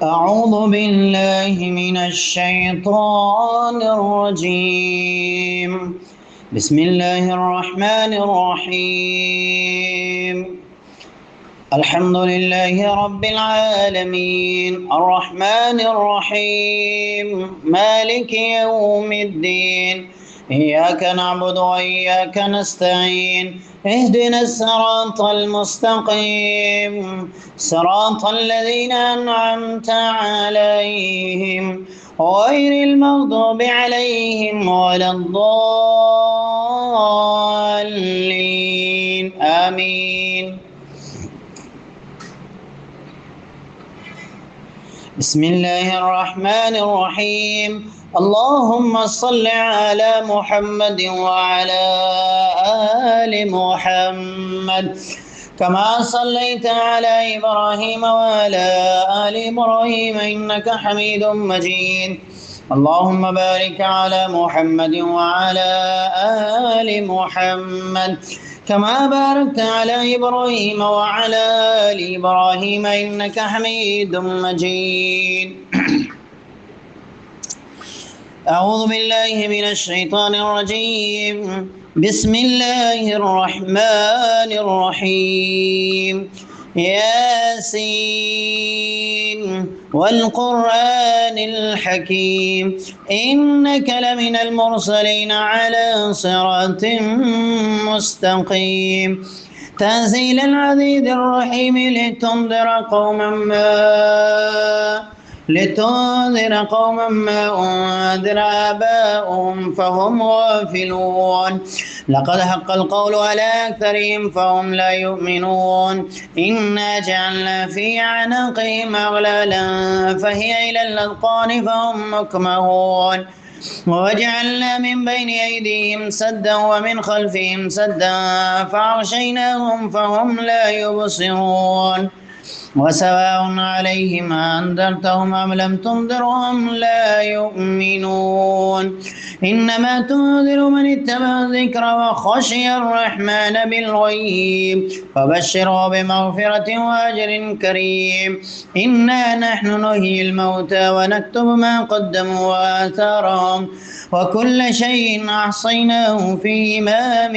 أعوذ بالله من الشيطان الرجيم. بسم الله الرحمن الرحيم. الحمد لله رب العالمين الرحمن الرحيم مالك يوم الدين. إياك نعبد وإياك نستعين. اهدنا الصراط المستقيم صراط الذين أنعمت عليهم غير المغضوب عليهم ولا الضالين آمين. بسم الله الرحمن الرحيم. اللهم صل على محمد وعلى آل محمد كما صليت على إبراهيم وعلى آل إبراهيم إنك حميد مجيد. اللهم بارك على محمد وعلى آل محمد كما باركت على إبراهيم وعلى آل إبراهيم إنك حميد مجيد. أعوذ بالله من الشيطان الرجيم. بسم الله الرحمن الرحيم. ياسين والقرآن الحكيم إنك لمن المرسلين على صراط مستقيم تنزيل العزيز الرحيم لتنذر قوما ما أنذر آباؤهم فهم غافلون. لقد حق القول على أكثرهم فهم لا يؤمنون. إنا جعلنا في أعناقهم أغلالا فهي إلى الأذقان فهم مكمهون. وجعلنا من بين أيديهم سدا ومن خلفهم سدا فأغشيناهم فهم لا يبصرون. وسواء عليهم أنذرتهم أم لم تنذرهم لا يؤمنون. إنما تنذر من اتبع الذكر وخشي الرحمن بالغيب فبشره بمغفرة وأجر كريم. إنا نحن نحيي الموتى ونكتب ما قدموا وآثارهم وكل شيء أحصيناه في إمام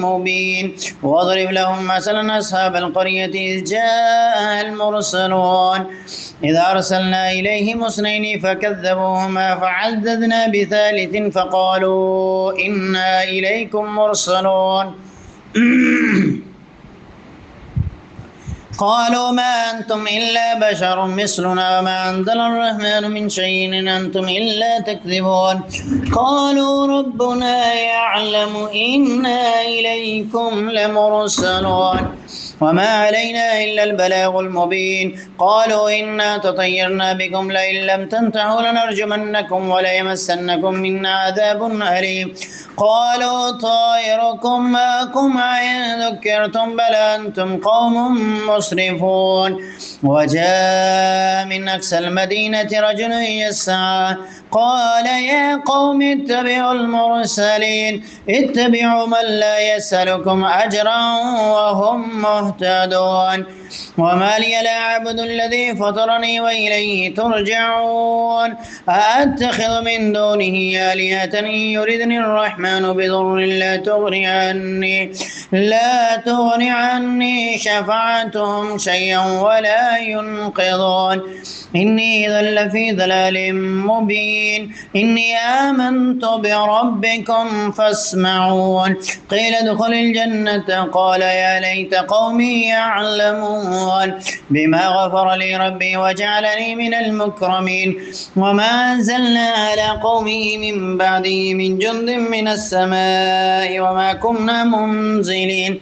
مبين. واضرب لهم مثلا أصحاب القرية إذ جاء المرسلون إذ أرسلنا إليهم اثنين فكذبوهما فعززنا بثالث فقالوا إنا إليكم مرسلون. قالوا ما أنتم إلا بشر مثلنا وما أنزل الرحمن من شيء إن أنتم إلا تكذبون. قالوا ربنا يعلم إنا إليكم لمرسلون وما علينا إلا البلاغ المبين. قالوا إنا تطيرنا بكم لئن لم تنتهوا لنرجمنكم وليمسنكم منا عذاب أليم. قالوا طائركم معكم أئن ذكرتم بل أنتم قوم مسرفون. وجاء من أقصى المدينة رجل يسعى قال يا قوم اتبعوا المرسلين اتبعوا من لا يسألكم أجرا وهم مهتدون. وما لي لا أعبد الذي فطرني وإليه ترجعون. أأتخذ من دونه آلهة إن يردني الرحمن بضر لا تغني عني شفاعتهم شيئا ولا ينقذون. إني إذا لفي ضلال مبين. إني آمنت بربكم فاسمعون. قيل ادخل الجنة قال يا ليت قومي يعلمون بما غفر لي ربي وجعلني من المكرمين. وما أنزلنا على قومه من بعده من جند من السماء وما كنا منزلين.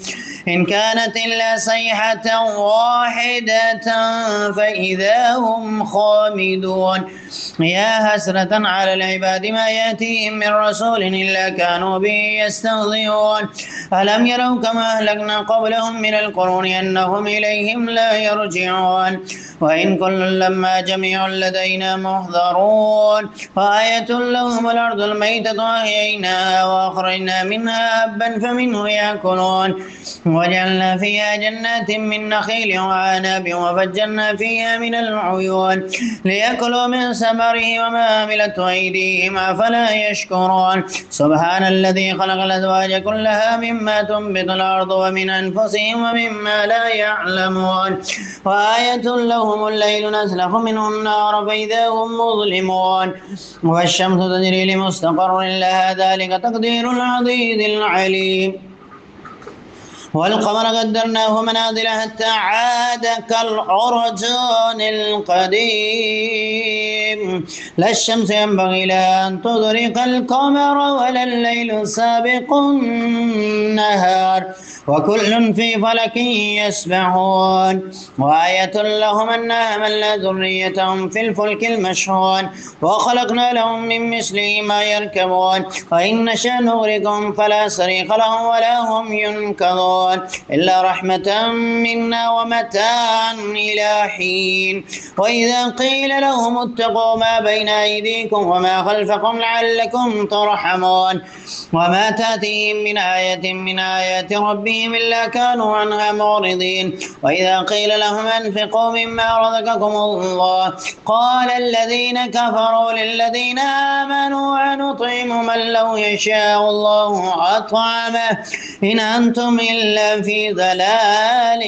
إن كانت إلا صيحة واحدة فإذا هم خامدون. يا حسرة على العباد ما يأتيهم من رسول إلا كانوا به يستهزئون. ألم يروا كما أهلكنا قبلهم من القرون أنهم إليهم لا يرجعون. وإن كل لما جميع لدينا محضرون. وآية لهم الأرض الميتة أحييناها وأخرجنا منها حبا فمنه يأكلون وجعلنا فيها جنات من نخيل وعنب وفجرنا فيها من العيون ليأكلوا من ثمره وما عملته أيديهم أفلا يشكرون سبحان الذي خلق الأزواج كلها مما تنبت الأرض ومن أنفسهم ومما لا يعلمون وآية لهم الليل نسلخ منه النار فإذا هم مظلمون والشمس تجري لمستقر لها ذلك تقدير العزيز العليم والقمر قدرناه منازل حتى عاد كالعرجون القديم لا الشمس ينبغي لها أن تدرك القمر ولا الليل سابق النهار وكل في فلك يسبحون وآية لهم أنا حملنا ذريتهم في الفلك المشحون وخلقنا لهم من مثله ما يركبون وإن نشأ نغرقهم فلا صريخ لهم ولا هم ينقذون إلا رحمة منا ومتاعا إلى حين وإذا قيل لهم اتقوا ما بين أيديكم وما خلفكم لعلكم ترحمون وما تأتيهم من آية من آيات ربهم إلا كانوا عنها معرضين وإذا قيل لهم أنفقوا مما رزقكم الله قال الذين كفروا للذين آمنوا أنطعم من لو يشاء الله أطعمه إن أنتم إلا في ضلال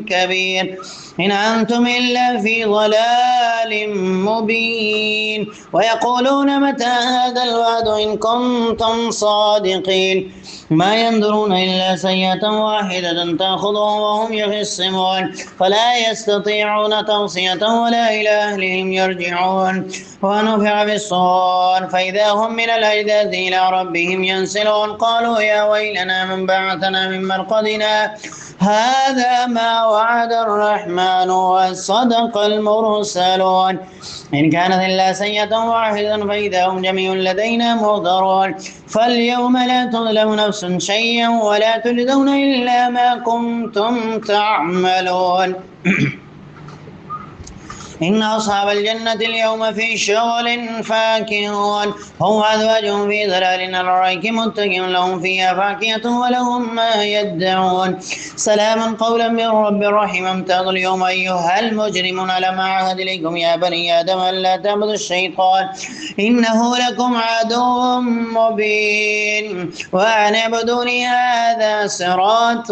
كبير إن أنتم إلا في ضلال مبين ويقولون متى هذا الوعد إن كنتم صادقين ما ينظرون إلا سيئة واحدة تأخذهم وهم يخصمون فلا يستطيعون توصية ولا إلى أهلهم يرجعون ونفخ في الصور فإذا هم من الأجداث إلى ربهم ينسلون قالوا يا ويلنا من بعثنا من مرقدنا هذا ما وعد الرحمن وصدق المرسلون إن كانت إلا سيئة واحدة فإذا هم جميع لدينا محضرون فاليوم لا تظلم نفس شيئا ولا تجزون إلا ما كنتم تعملون إن أصحاب الجنة اليوم في شغل فاكهون هم أزواجهم في ظلال على الأرائك متكئون لهم فيها فاكهة ولهم ما يدعون سلام قولا من رب رحيم امتازوا اليوم أيها المجرمون ألم أعهد إليكم يا بني آدم ألا تعبدوا الشيطان إنه لكم عدو مبين وأن اعبدوني هذا صراط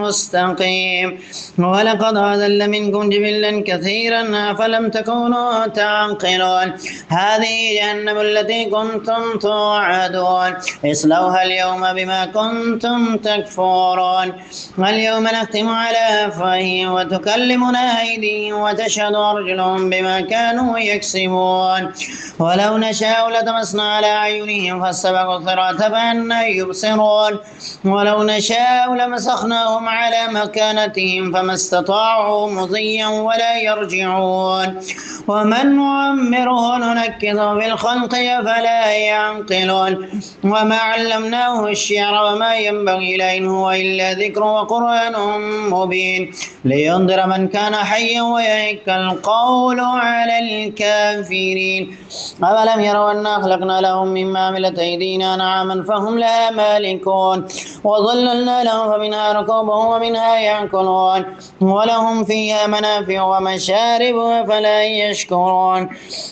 مستقيم ولقد أضل منكم جبلا كثيرا فلم تكونوا تعقلون هذه جهنم التي كنتم توعدون اصلوها اليوم بما كنتم تكفرون اليوم نختم على أفواههم وتكلمنا أيديهم وتشهد أرجلهم بما كانوا يكسبون ولو نشاء لطمسنا على أعينهم فاستبقوا الصراط فأنى يبصرون ولو نشاء لمسخناهم على مكانتهم فما استطاعوا مضيا ولا يرجعون ومن نعمره ننكثه في الخلق فلا يعقلون وما علمناه الشعر وما ينبغي له إن هو إلا ذكر وقرآن مبين لينذر من كان حيا ويحق القول على الكافرين أولم يروا أنا خلقنا لهم مما عملت أيدينا أنعاما فهم لها مالكون وظللنا لهم فمنها ركوبهم ومنها يأكلون ولهم فيها منافع ومشارب فلا يشكرون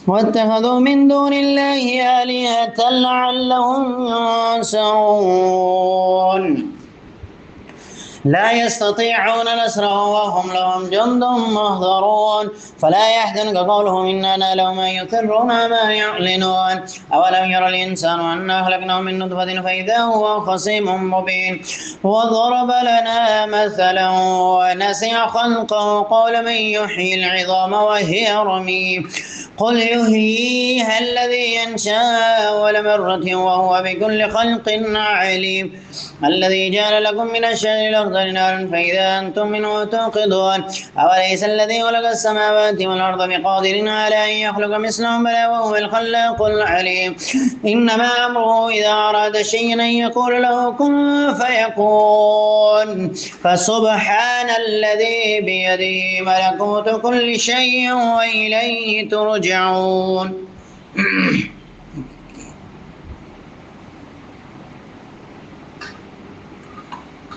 واتخذوا من دون الله آلهة لعلهم ينصرون لا يستطيعون نصره وهم لهم جند محضرون فلا يحزنك قولهم إنا نعلم ما يسرون ما يعلنون أولم يرى الإنسان أنا خلقناه من نطفة فإذا هو خصيم مبين وضرب لنا مثلا ونسي خلقه قال من يحيي العظام وهي رميم قل يحييها الذي ينشأ أول مرة وهو بكل خلق عليم الذي جعل لكم من الشجر الأخضر نارا فإذا أنتم منه توقدون أوليس الذي خلق السماوات والأرض بقادر على أن يخلق مثلهم بلى وهو الخلاق العليم إنما أمره إذا أراد شيئا أن يقول له كن فيكون فسبحان الذي بيده ملكوت كل شيء وإليه ترجعون